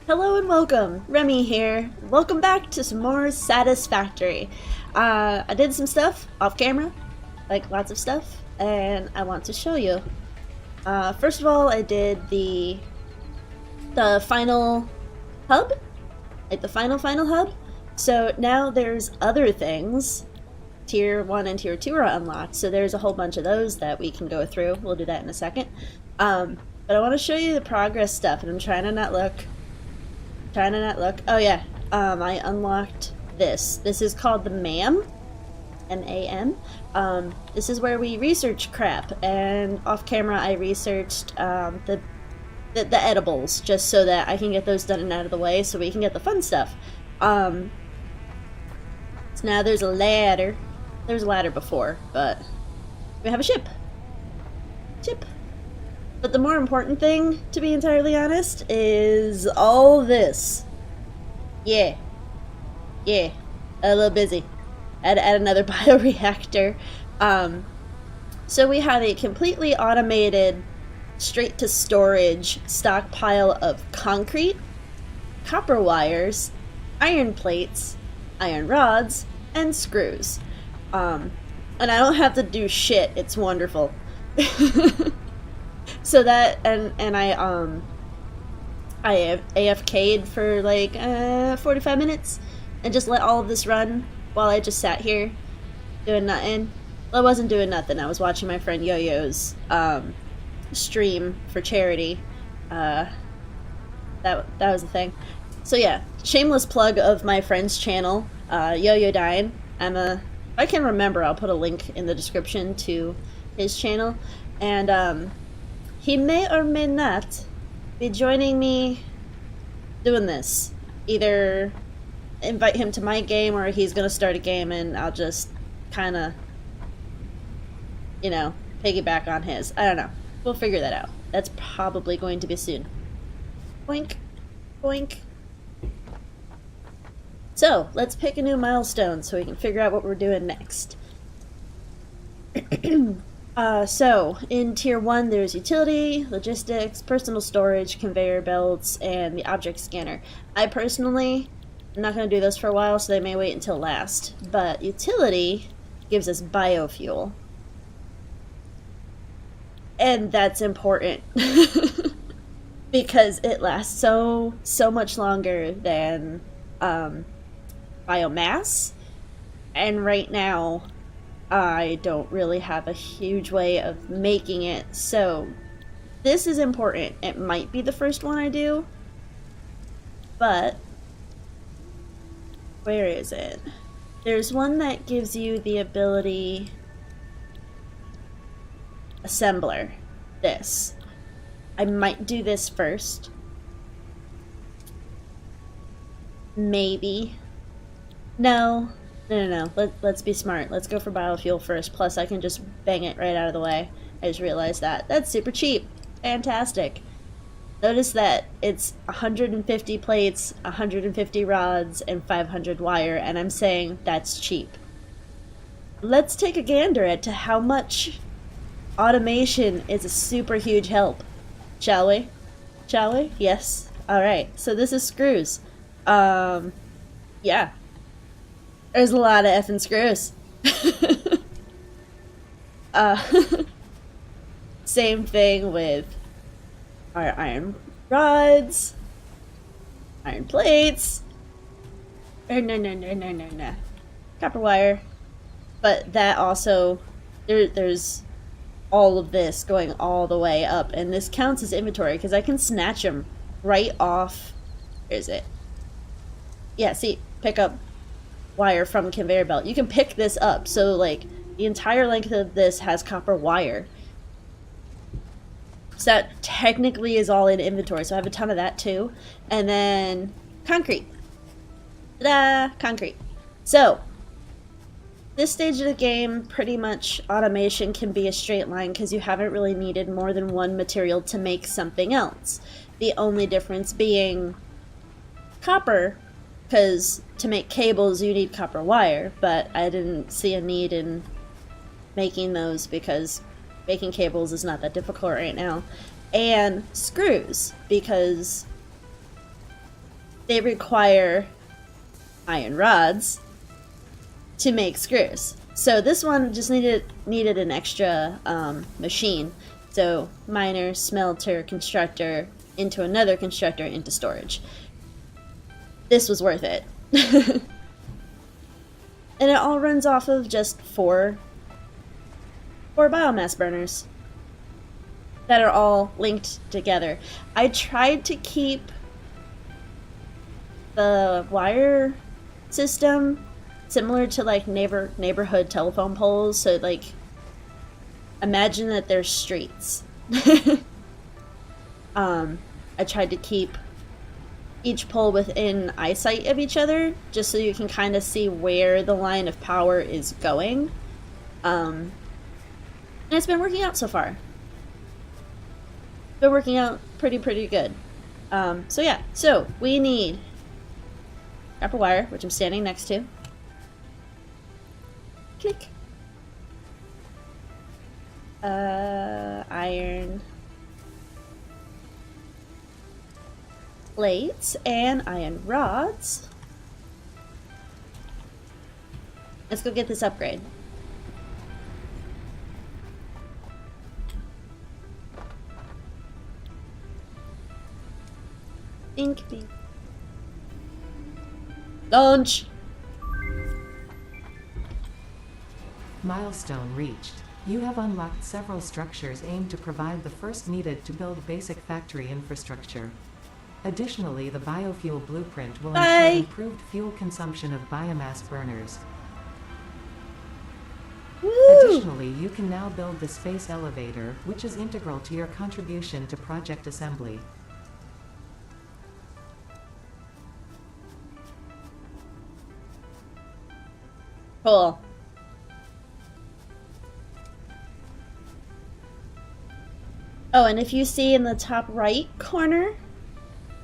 Hello and welcome, Remy here. Welcome back to some more Satisfactory. I did some stuff off camera, like lots of stuff, and I want to show you. First of all, I did the final hub, like the final hub. So now there's other things. Tier 1 and Tier 2 are unlocked, so there's a whole bunch of those that we can go through. We'll do that in a second. But I want to show you the progress stuff, and I'm trying to not look. Oh yeah, I unlocked this. This is called the MAM. M-A-M. This is where we research crap, and off camera I researched the edibles, just so that I can get those done and out of the way, so we can get the fun stuff. So now there's a ladder. There was a ladder before, but we have a ship. But the more important thing, to be entirely honest, is all this. Yeah, a little busy. Had to add another bioreactor. So we have a completely automated, straight-to-storage stockpile of concrete, copper wires, iron plates, iron rods, and screws. And I don't have to do shit. It's wonderful. So that, and I have AFK'd for like 45 minutes and just let all of this run while I just sat here doing nothing. Well, I wasn't doing nothing. I was watching my friend Yo-Yo's stream for charity. That was the thing. So yeah, shameless plug of my friend's channel, Yo-Yo Dine. If I can remember, I'll put a link in the description to his channel. And he may or may not be joining me doing this. Either invite him to my game, or he's gonna start a game and I'll just kinda, piggyback on his. I don't know. We'll figure that out. That's probably going to be soon. Boink. Boink. So, let's pick a new milestone so we can figure out what we're doing next. So, in Tier 1, there's utility, logistics, personal storage, conveyor belts, and the object scanner. I personally am not going to do those for a while, so they may wait until last. But utility gives us biofuel. And that's important. Because it lasts so much longer than biomass. And right now, I don't really have a huge way of making it, so this is important. It might be the first one I do, but where is it? There's one that gives you the ability assembler. This. I might do this first. Maybe. No. No. Let's be smart. Let's go for biofuel first. Plus, I can just bang it right out of the way. I just realized that. That's super cheap. Fantastic. Notice that it's 150 plates, 150 rods, and 500 wire, and I'm saying that's cheap. Let's take a gander at to how much automation is a super huge help. Shall we? Shall we? Yes. Alright, so this is screws. Yeah. There's a lot of effing screws. Same thing with our iron rods, iron plates. No. Copper wire. But that also, there's all of this going all the way up, and this counts as inventory because I can snatch them right off. Where is it? Yeah, see, pick up wire from conveyor belt. You can pick this up, so like the entire length of this has copper wire. So that technically is all in inventory, so I have a ton of that too. And then concrete. Ta-da! Concrete. So this stage of the game, pretty much automation can be a straight line because you haven't really needed more than one material to make something else. The only difference being copper, because to make cables you need copper wire, but I didn't see a need in making those because making cables is not that difficult right now. And screws, because they require iron rods to make screws. So this one just needed an extra machine. So miner, smelter, constructor, into another constructor, into storage. This was worth it. And it all runs off of just four biomass burners that are all linked together. I tried to keep the wire system similar to like neighborhood telephone poles, so like imagine that there's streets. I tried to keep each pole within eyesight of each other, just so you can kind of see where the line of power is going. And it's been working out so far. Been working out pretty good. So yeah, so we need copper wire, which I'm standing next to. Click. Iron plates and iron rods. Let's go get this upgrade. Bink. Launch! Milestone reached. You have unlocked several structures aimed to provide the first needed to build basic factory infrastructure. Additionally, the biofuel blueprint will ensure improved fuel consumption of biomass burners. Woo! Additionally, you can now build the space elevator, which is integral to your contribution to project assembly. Cool. Oh, and if you see in the top right corner,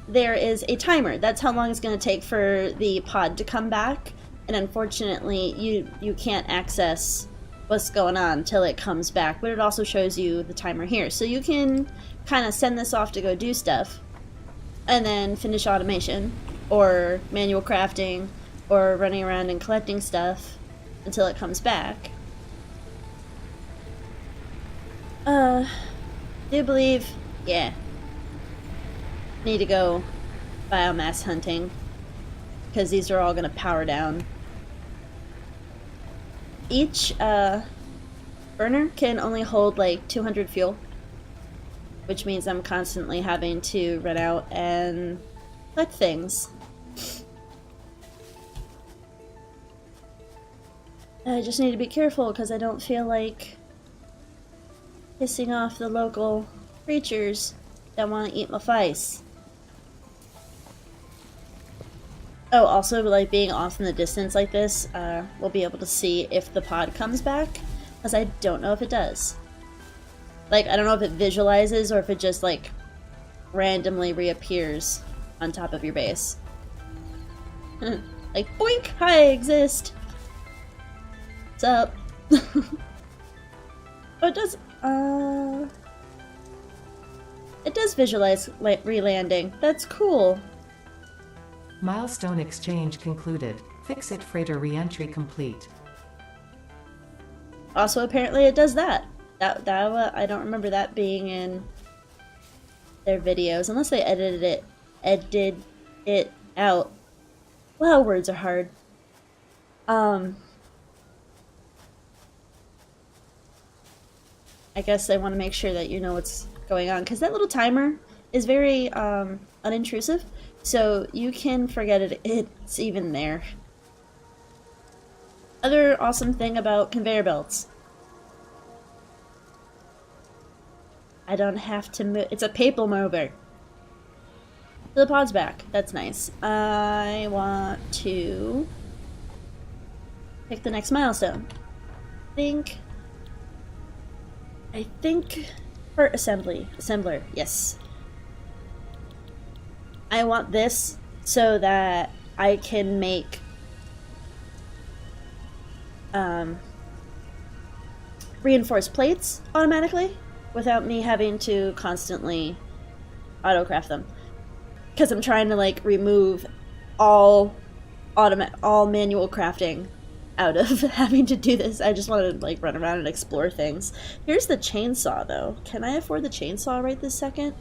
there is a timer. That's how long it's going to take for the pod to come back. And unfortunately, you can't access what's going on until it comes back. But it also shows you the timer here. So you can kind of send this off to go do stuff. And then finish automation. Or manual crafting. Or running around and collecting stuff until it comes back. Do believe, yeah. Need to go biomass hunting. Because these are all going to power down. Each burner can only hold like 200 fuel. Which means I'm constantly having to run out and collect things. I just need to be careful because I don't feel like pissing off the local creatures that want to eat my face. Oh, also, like, being off in the distance like this, we'll be able to see if the pod comes back, because I don't know if it does. Like, I don't know if it visualizes or if it just, like, randomly reappears on top of your base. Like, boink! Hi, I exist! What's up? Oh, it does visualize re-landing. That's cool. Milestone exchange concluded. Fix-it freighter re-entry complete. Also, apparently it does that. I don't remember that being in their videos, unless they edited it out. Wow, words are hard. I guess I want to make sure that you know what's going on, because that little timer is very unintrusive, so you can forget it's even there. Other awesome thing about conveyor belts. I don't have to move. It's a people mover. So the pod's back. That's nice. I want to pick the next milestone. I think for assembler, yes. I want this so that I can make reinforced plates automatically without me having to constantly autocraft them. Because I'm trying to like remove all all manual crafting out of having to do this. I just want to like run around and explore things. Here's the chainsaw though. Can I afford the chainsaw right this second?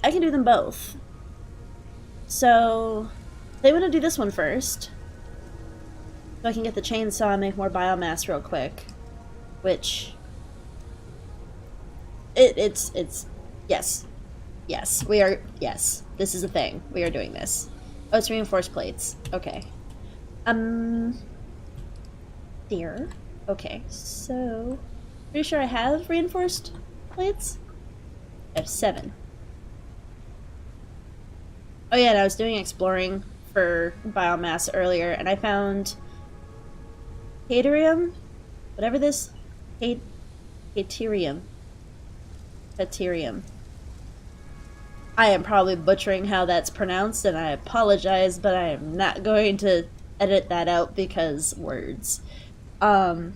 I can do them both. So they want to do this one first. So I can get the chainsaw and make more biomass real quick. Which it's yes. Yes, we are yes. This is a thing. We are doing this. Oh, it's reinforced plates. Okay. There. Okay, so pretty sure I have reinforced plates? I have 7. Oh yeah, and I was doing exploring for biomass earlier, and I found Caterium, whatever this, Caterium. I am probably butchering how that's pronounced, and I apologize, but I am not going to edit that out because words. So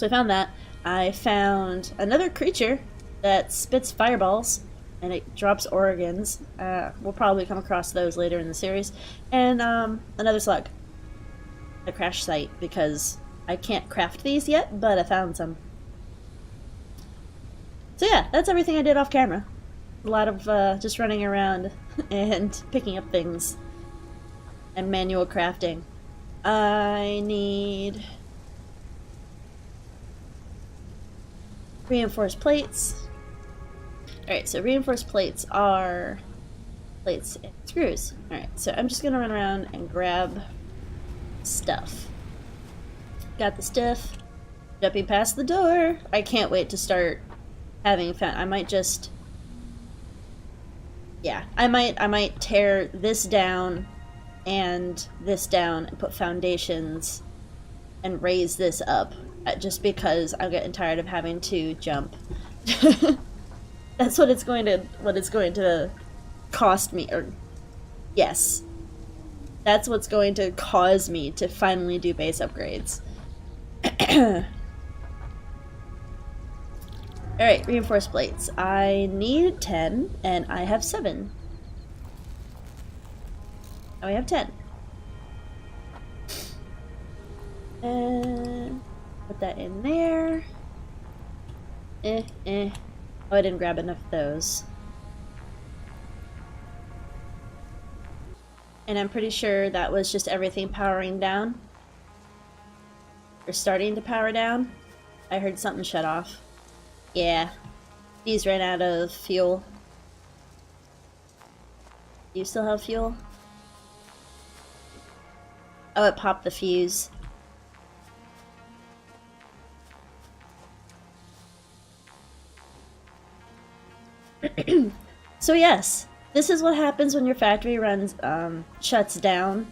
I found that. I found another creature that spits fireballs, and it drops organs. We'll probably come across those later in the series. And another slug. A crash site, because I can't craft these yet, but I found some. So yeah, that's everything I did off camera. A lot of just running around and picking up things. And manual crafting. I need reinforced plates. Alright, so reinforced plates are plates and screws. Alright, so I'm just gonna run around and grab stuff. Got the stuff. Jumping past the door. I can't wait to start having fun. I might just... Yeah, I might tear this down and put foundations and raise this up just because I'm getting tired of having to jump. That's what it's going to cost me, or yes. That's what's going to cause me to finally do base upgrades. Alright, reinforced plates. I need 10, and I have 7. Now I have 10. And put that in there. Oh, I didn't grab enough of those. And I'm pretty sure that was just everything powering down. Or starting to power down. I heard something shut off. Yeah. These ran out of fuel. Do you still have fuel? Oh, it popped the fuse. So yes, this is what happens when your factory shuts down,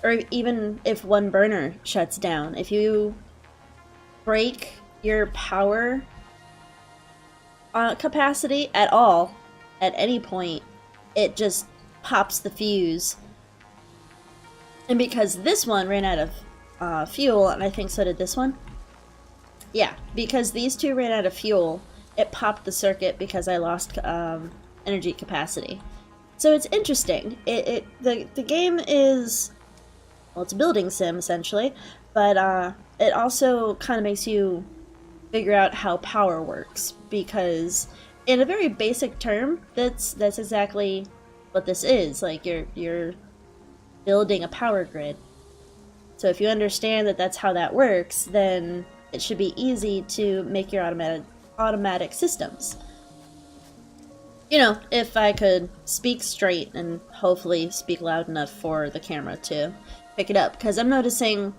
or even if one burner shuts down. If you break your power capacity at all, at any point, it just pops the fuse. And because this one ran out of fuel, and I think so did this one. Yeah, because these two ran out of fuel, it popped the circuit because I lost energy capacity. So it's interesting. The game is, well, it's a building sim essentially, but it also kind of makes you figure out how power works, because in a very basic term, that's exactly what this is. Like you're building a power grid. So if you understand that that's how that works, then it should be easy to make your automatic systems. You know, if I could speak straight and hopefully speak loud enough for the camera to pick it up, because I'm noticing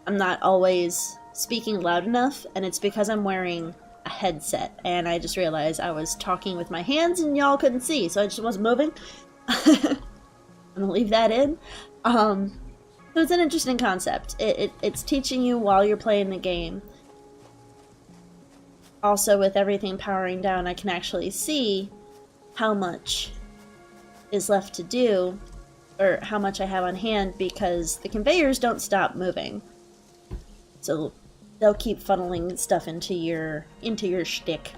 I'm not always speaking loud enough, and it's because I'm wearing a headset, and I just realized I was talking with my hands and y'all couldn't see, so I just wasn't moving. I'm gonna leave that in. So it's an interesting concept. It's teaching you while you're playing the game. Also, with everything powering down, I can actually see how much is left to do, or how much I have on hand, because the conveyors don't stop moving. So they'll keep funneling stuff into your shtick.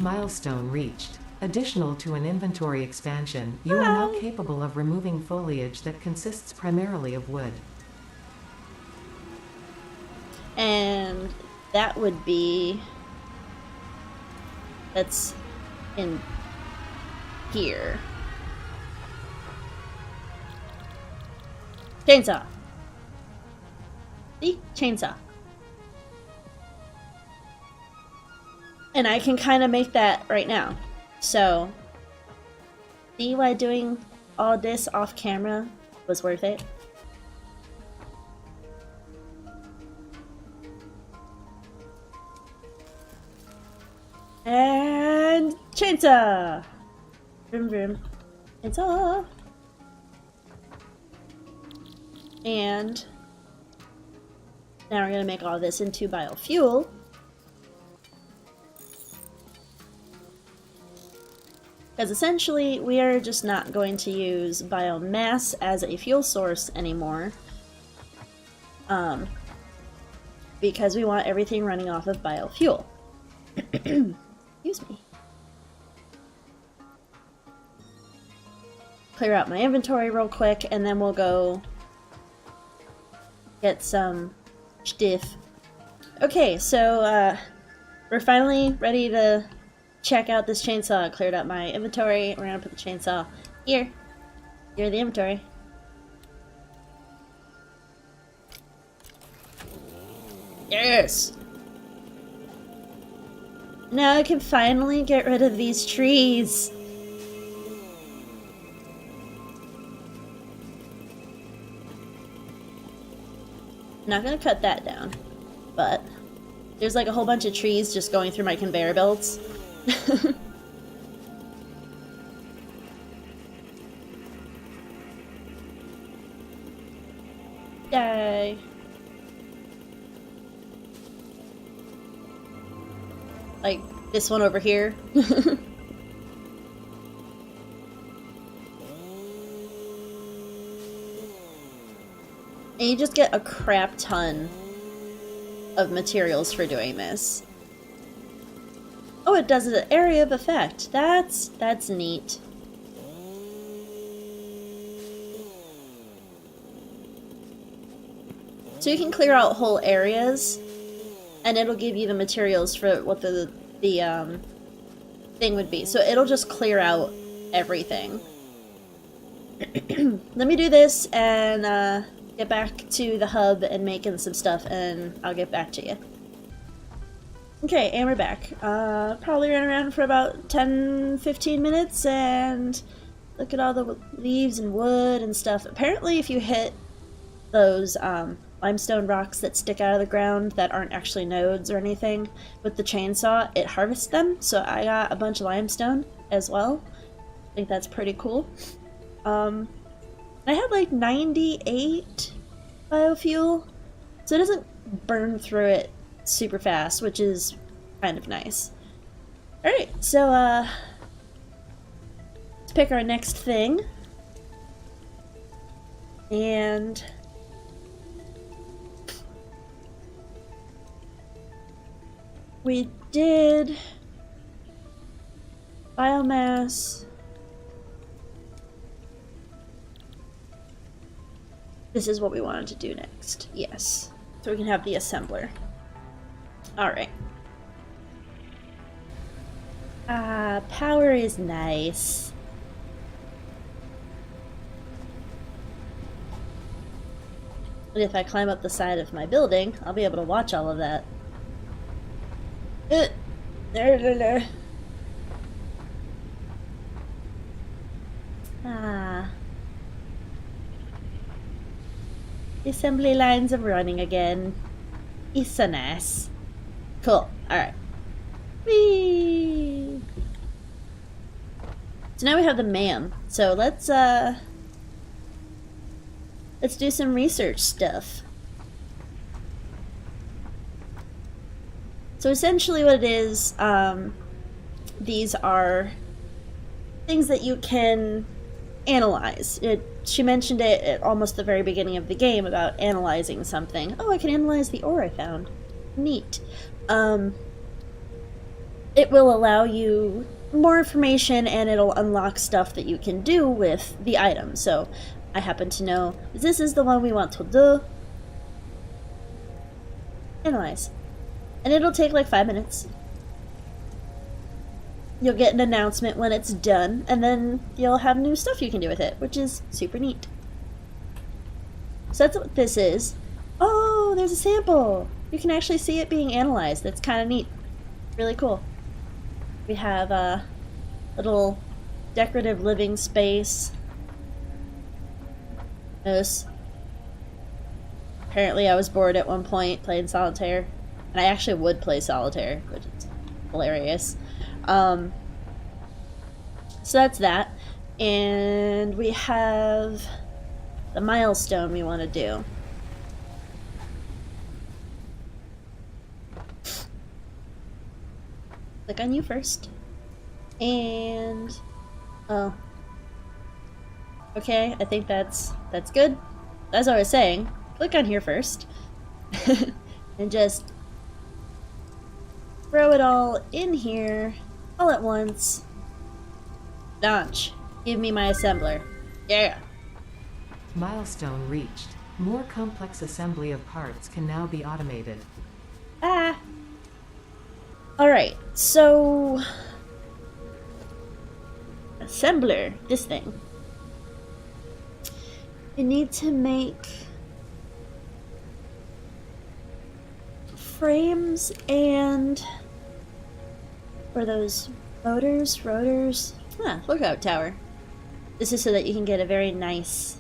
Milestone reached. Additional to an inventory expansion, you are now capable of removing foliage that consists primarily of wood. And that would be... that's in here. Chainsaw. See? Chainsaw. And I can kind of make that right now. So, see why doing all this off camera was worth it? And chainsaw! Vroom vroom. Chainsaw! And now we're gonna make all this into biofuel. Because essentially, we are just not going to use biomass as a fuel source anymore. Because we want everything running off of biofuel. Excuse me. Clear out my inventory real quick, and then we'll go get some stuff. Okay, so we're finally ready to check out this chainsaw. I cleared out my inventory. We're gonna put the chainsaw here. Here, the inventory. Yes! Now I can finally get rid of these trees. Not gonna cut that down, but there's like a whole bunch of trees just going through my conveyor belts. Yay. Like this one over here. And you just get a crap ton of materials for doing this. Oh, it does an area of effect. That's neat. So you can clear out whole areas, and it'll give you the materials for what the thing would be. So it'll just clear out everything. Let me do this and get back to the hub and making some stuff, and I'll get back to you. Okay, and we're back. Probably ran around for about 10-15 minutes, and look at all the leaves and wood and stuff. Apparently if you hit those limestone rocks that stick out of the ground that aren't actually nodes or anything with the chainsaw, it harvests them. So I got a bunch of limestone as well. I think that's pretty cool. I had like 98 biofuel, so it doesn't burn through it super fast, which is kind of nice. Alright, so let's pick our next thing. And we did biomass. This is what we wanted to do next. Yes. So we can have the assembler. Alright. Power is nice. And if I climb up the side of my building, I'll be able to watch all of that. Ah. The assembly lines are running again. It's so nice. Cool. Alright. Whee! So now we have the MAM. So let's do some research stuff. So essentially what it is, these are things that you can analyze. She mentioned it at almost the very beginning of the game about analyzing something. Oh, I can analyze the ore I found. Neat. it will allow you more information and it'll unlock stuff that you can do with the item. So I happen to know this is the one we want to do. Analyze. And it'll take like 5 minutes. You'll get an announcement when it's done, and then you'll have new stuff you can do with it, which is super neat. So that's what this is. Oh, there's a sample! You can actually see it being analyzed. That's kind of neat. Really cool. We have a little decorative living space. This. Apparently I was bored at one point playing solitaire. And I actually would play solitaire, which is hilarious. So that's that. And we have the milestone we want to do. Click on you first. And oh. Okay, I think that's good. As I was saying, click on here first. And just throw it all in here all at once. Launch. Give me my assembler. Yeah. Milestone reached. More complex assembly of parts can now be automated. Ah. Alright, so assembler, this thing. You need to make frames and for those rotors. Lookout tower. This is so that you can get a very nice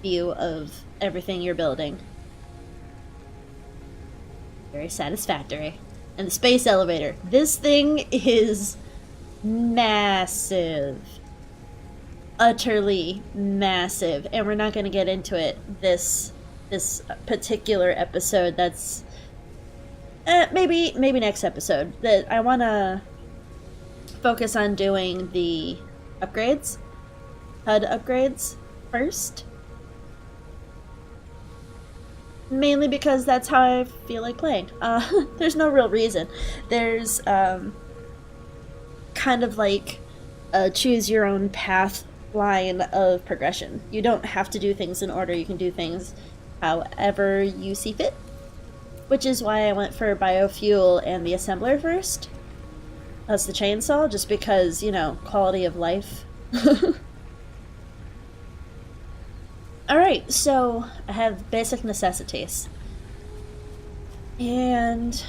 view of everything you're building. Very satisfactory. And the space elevator. This thing is massive. Utterly massive. And we're not going to get into it this particular episode. That's maybe next episode. That I want to focus on doing the upgrades, HUD upgrades first. Mainly because that's how I feel like playing. There's no real reason. There's kind of like a choose your own path line of progression. You don't have to do things in order. You can do things however you see fit. Which is why I went for biofuel and the assembler first. That's the chainsaw, just because, you know, quality of life. Alright, so I have basic necessities. And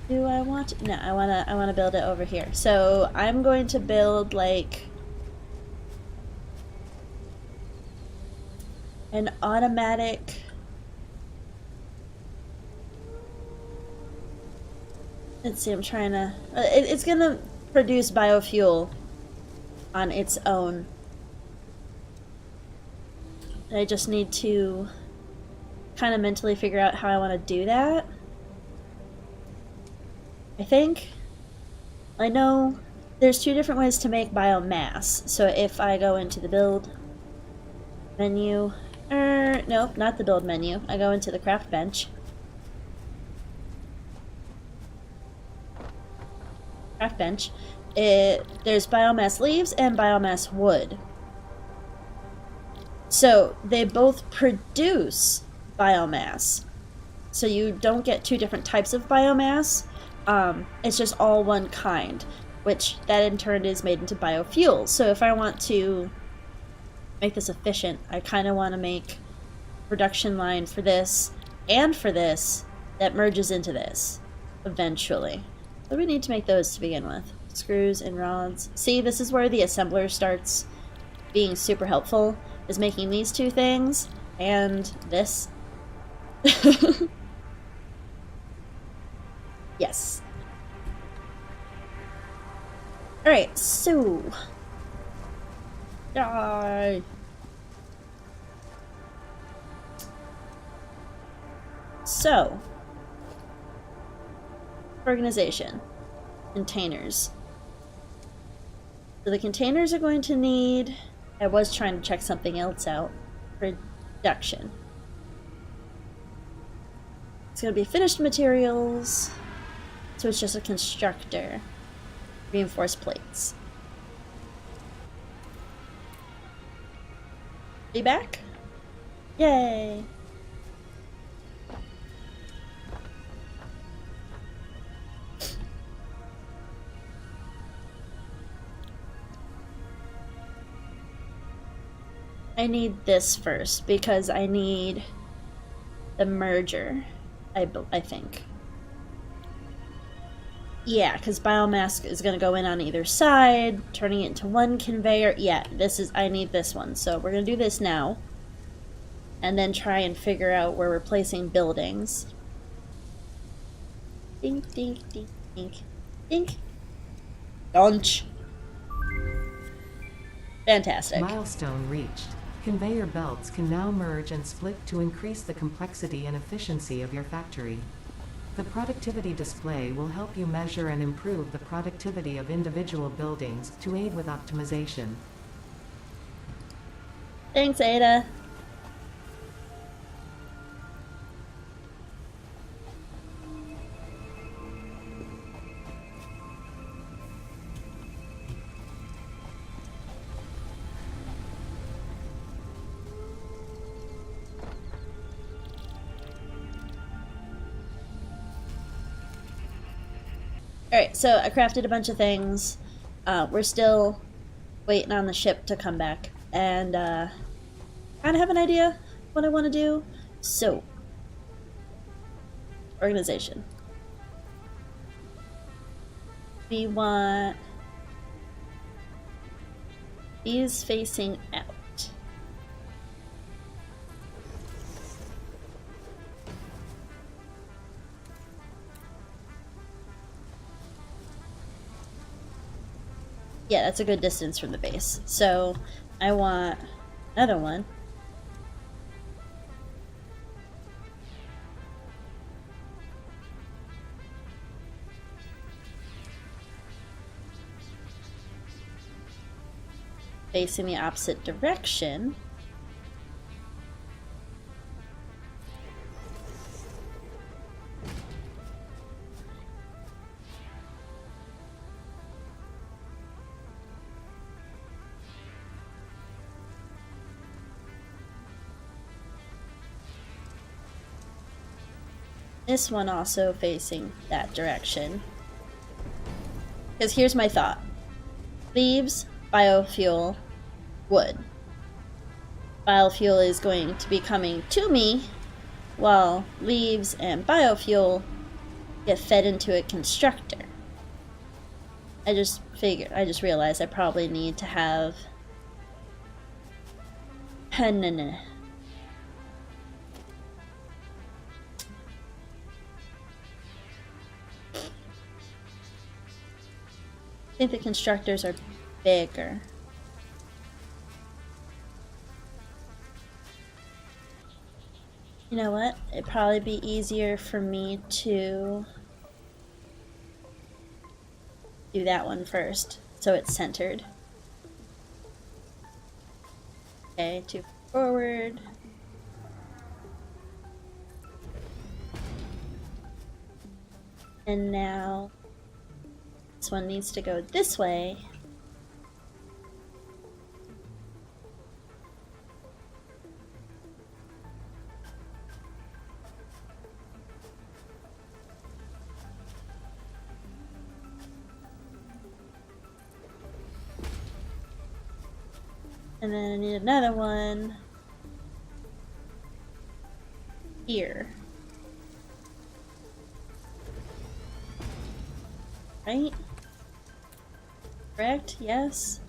do I want no, I wanna build it over here. So I'm going to build like an automatic let's see, I'm trying to it's gonna produce biofuel on its own. I just need to kind of mentally figure out how I want to do that. I think I know there's two different ways to make biomass. So if I go into the build menu, nope, not the build menu. I go into the craft bench. Craft bench. There's biomass leaves and biomass wood. So they both produce biomass. So you don't get two different types of biomass. It's just all one kind, which that in turn is made into biofuel. So if I want to make this efficient, I kind of want to make a production line for this and for this that merges into this eventually. So we need to make those to begin with. Screws and rods. See, this is where the assembler starts being super helpful, is making these two things and this. Yes. Alright, so die. So organization. Containers. So the containers are going to need... I was trying to check something else out. Production. It's gonna be finished materials. So it's just a constructor. Reinforced plates. Be back? Yay! I need this first because I need the merger, I think. Yeah, because biomass is going to go in on either side, turning it into one conveyor. Yeah, I need this one. So we're going to do this now. And then try and figure out where we're placing buildings. Dink, dink, dink, dink, dink. Donch. Fantastic. Milestone reached. Conveyor belts can now merge and split to increase the complexity and efficiency of your factory. The productivity display will help you measure and improve the productivity of individual buildings to aid with optimization. Thanks, Ada. Alright, so I crafted a bunch of things. We're still waiting on the ship to come back. And, kind of have an idea what I want to do. So, organization. We want these facing out. Yeah, that's a good distance from the base. So I want another one. Facing the opposite direction. This one also facing that direction. Because here's my thought. Leaves, biofuel, wood. Biofuel is going to be coming to me, while leaves and biofuel get fed into a constructor. I just realized I probably need to have... I think the constructors are bigger. You know what? It'd probably be easier for me to do that one first, so it's centered. Okay, 2 forward. And now this one needs to go this way. And then I need another one here. Right? Correct? Yes?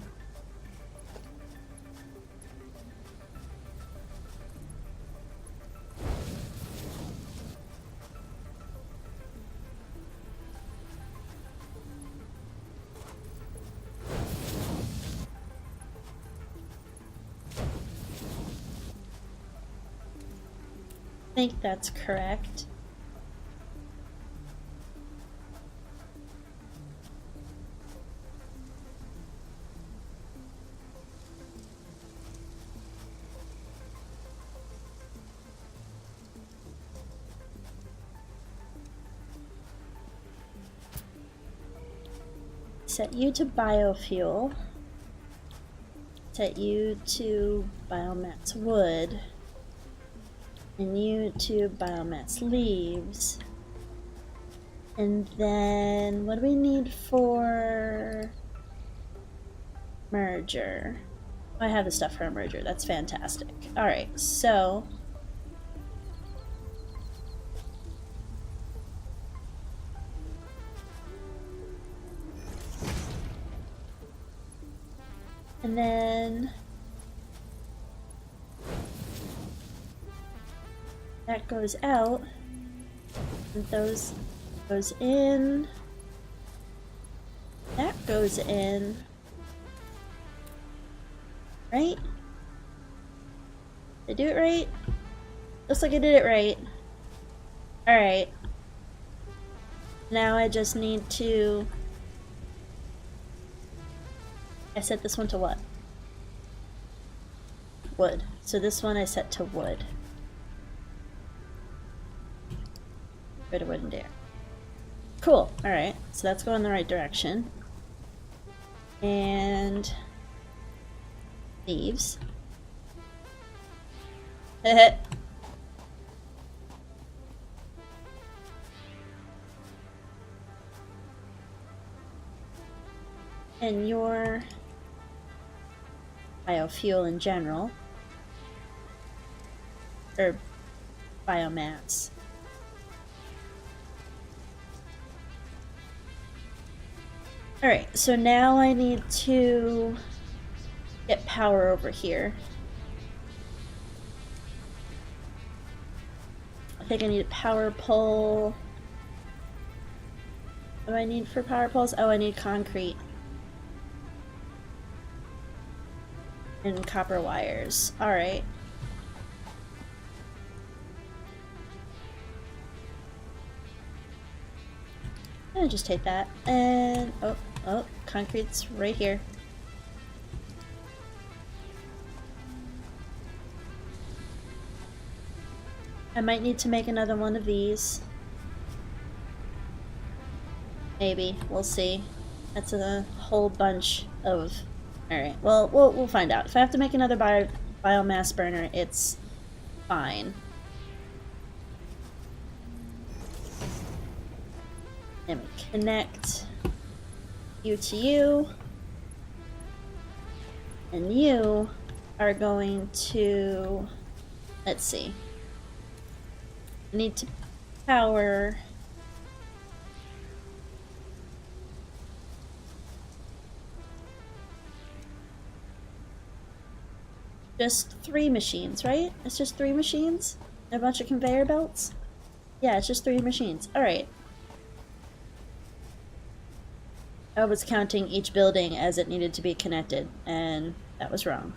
I think that's correct. Set you to biofuel. Set you to biomass wood. And you to biomass leaves. And then what do we need for merger? I have the stuff for a merger. That's fantastic. Alright, so and then that goes out, and those goes in, that goes in, right? Did I do it right? Looks like I did it right. Alright. Now I just need to... I set this one to what? Wood. So this one I set to wood. Bit of wood and air. Cool. Alright. So that's going in the right direction. And... leaves. And your biofuel in general, or biomass. Alright, so now I need to get power over here. I think I need a power pole. What do I need for power poles? Oh, I need concrete. And copper wires. Alright. I'm gonna just take that. And oh, concrete's right here. I might need to make another one of these. Maybe. We'll see. That's a whole bunch of... Alright, well, we'll find out. If I have to make another biomass burner, it's fine. And we connect you to you. And you are going to... Let's see. I need to power... just 3 machines, right? It's just 3 machines? And a bunch of conveyor belts? Yeah, it's just 3 machines. Alright. I was counting each building as it needed to be connected, and that was wrong.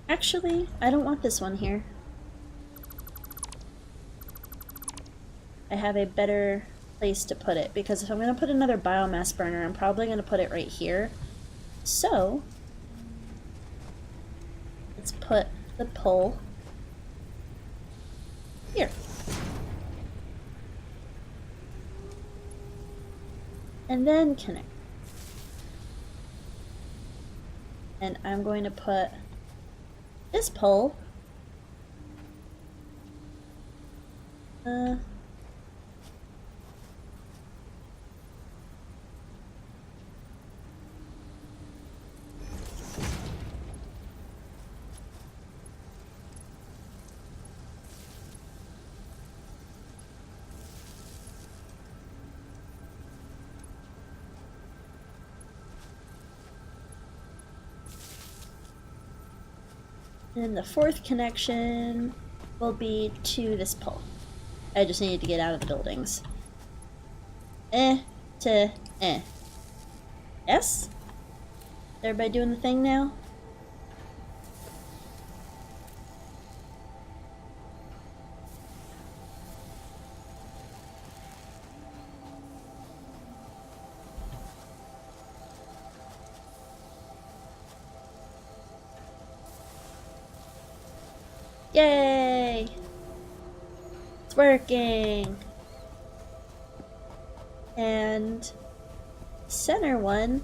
Actually, I don't want this one here. I have a better place to put it, because if I'm going to put another biomass burner, I'm probably going to put it right here. So, let's put the pole here. And then connect. And I'm going to put this pole and the 4th connection will be to this pole. I just needed to get out of the buildings. To Yes? Is everybody doing the thing now? Yay! working. And center one,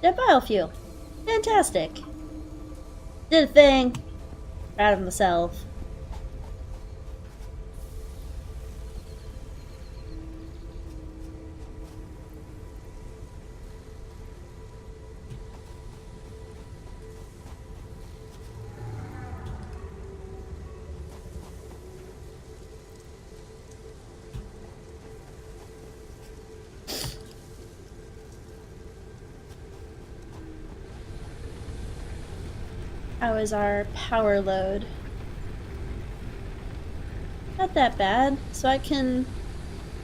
did biofuel. Fantastic. Did a thing. Proud of myself. How is our power load? Not that bad, so I can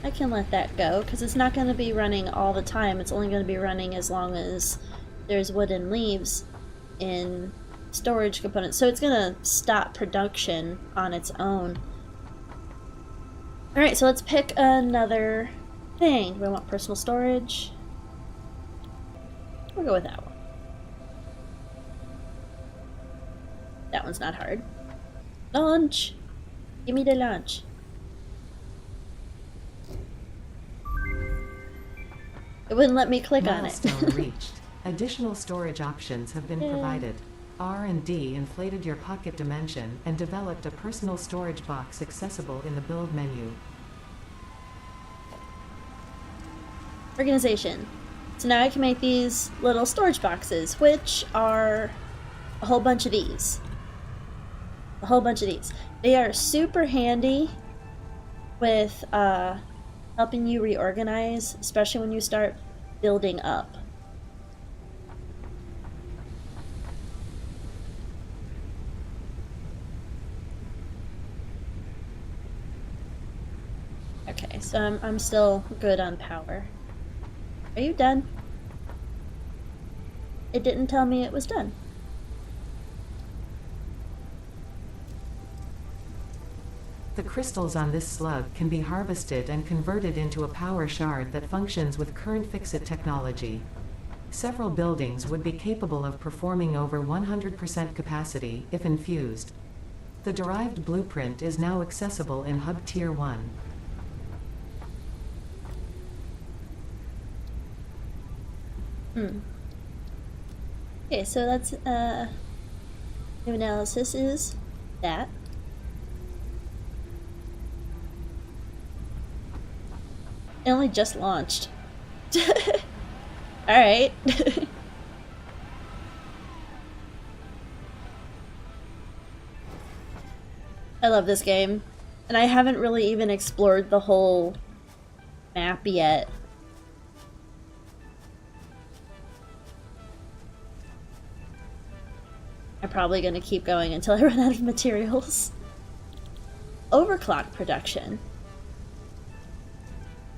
let that go, because it's not going to be running all the time. It's only going to be running as long as there's wood and leaves in storage components. So it's going to stop production on its own. Alright, so let's pick another thing. Do we want personal storage? We'll go with that one. That one's not hard. Launch! Give me the launch. It wouldn't let me click on it. Milestone reached. Additional storage options have been provided. R&D inflated your pocket dimension and developed a personal storage box accessible in the build menu. Organization. So now I can make these little storage boxes, which are a whole bunch of these. A whole bunch of these. They are super handy with helping you reorganize, especially when you start building up. Okay, so I'm still good on power. Are you done? It didn't tell me it was done. The crystals on this slug can be harvested and converted into a power shard that functions with current Fixit technology. Several buildings would be capable of performing over 100% capacity if infused. The derived blueprint is now accessible in Hub Tier 1. Okay, so that's new analysis is that. It only just launched. Alright. I love this game. And I haven't really even explored the whole map yet. I'm probably gonna keep going until I run out of materials. Overclock production.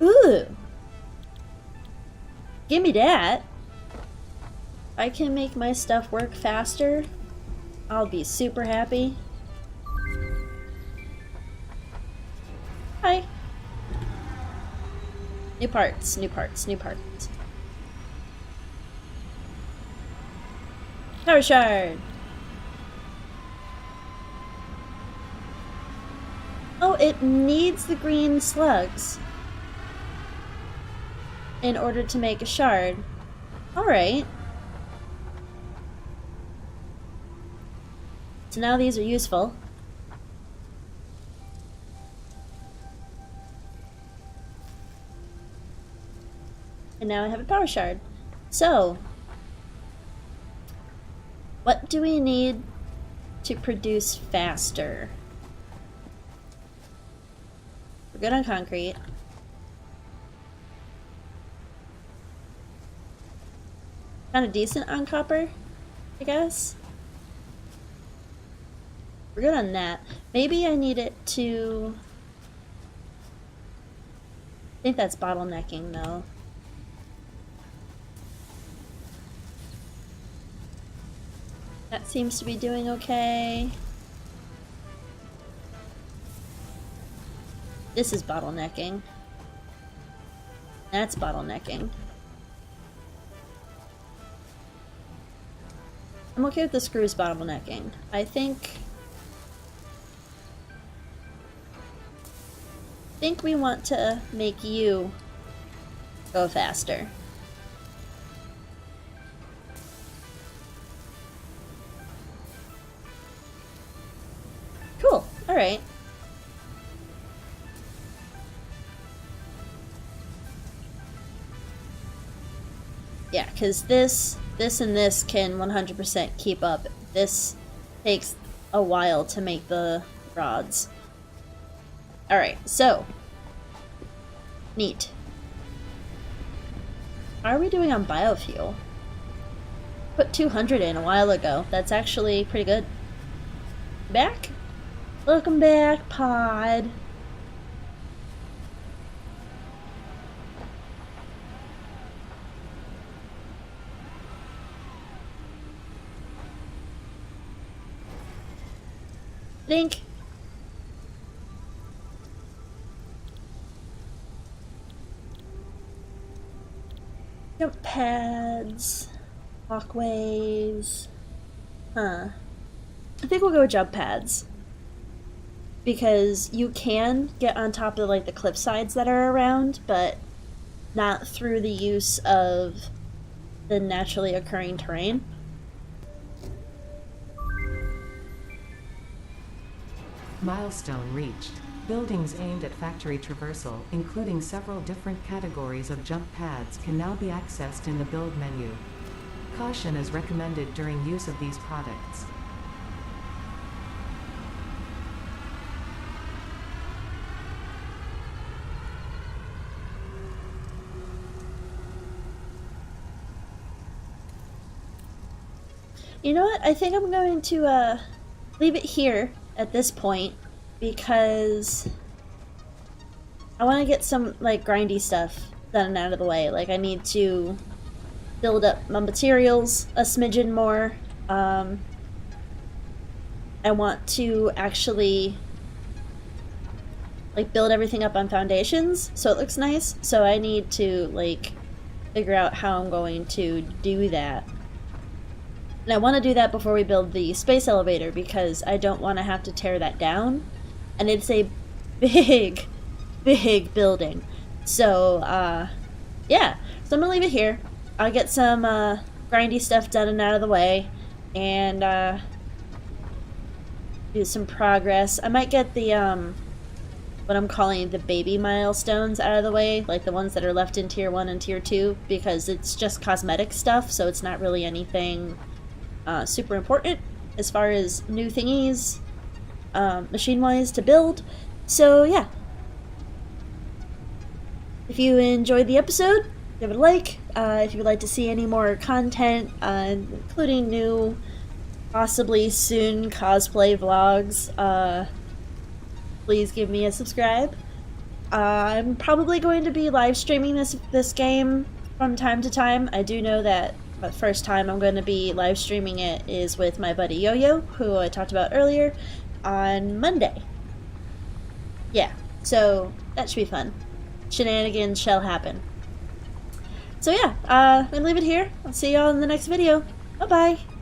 Ooh! Give me that! If I can make my stuff work faster, I'll be super happy. Hi! New parts, new parts, new parts. Power shard! Oh, it needs the green slugs in order to make a shard. Alright. So now these are useful. And now I have a power shard. So, what do we need to produce faster? We're good on concrete. Kind of decent on copper, I guess. We're good on that. Maybe I need it to... I think that's bottlenecking, though. That seems to be doing okay. This is bottlenecking. That's bottlenecking. I'm okay with the screws bottlenecking. I think think we want to make you go faster. Cool. Alright. Yeah, because this, and this can 100% keep up. This takes a while to make the rods. Alright, so. Neat. How are we doing on biofuel? Put 200 in a while ago. That's actually pretty good. Back? Welcome back, Pod. Think. Jump pads, walkways. Huh. I think we'll go with jump pads. Because you can get on top of like the cliff sides that are around, but not through the use of the naturally occurring terrain. Milestone reached. Buildings aimed at factory traversal, including several different categories of jump pads, can now be accessed in the build menu. Caution is recommended during use of these products. You know what? I think I'm going to leave it here at this point because I want to get some like grindy stuff done and out of the way. Like I need to build up my materials a smidgen more. I want to actually like build everything up on foundations so it looks nice. So I need to like figure out how I'm going to do that. And I want to do that before we build the space elevator because I don't want to have to tear that down. And it's a big, big building. So, yeah. So I'm going to leave it here. I'll get some grindy stuff done and out of the way. And do some progress. I might get the, what I'm calling the baby milestones out of the way. Like the ones that are left in Tier 1 and Tier 2. Because it's just cosmetic stuff. So it's not really anything super important as far as new thingies machine-wise to build. So yeah, if you enjoyed the episode, give it a like. If you would like to see any more content, including new, possibly soon cosplay vlogs, please give me a subscribe. I'm probably going to be live streaming this game from time to time. I do know that the first time I'm going to be live streaming it is with my buddy Yo-Yo, who I talked about earlier, on Monday. Yeah, so that should be fun. Shenanigans shall happen. So yeah, I'm going to leave it here. I'll see y'all in the next video. Bye-bye!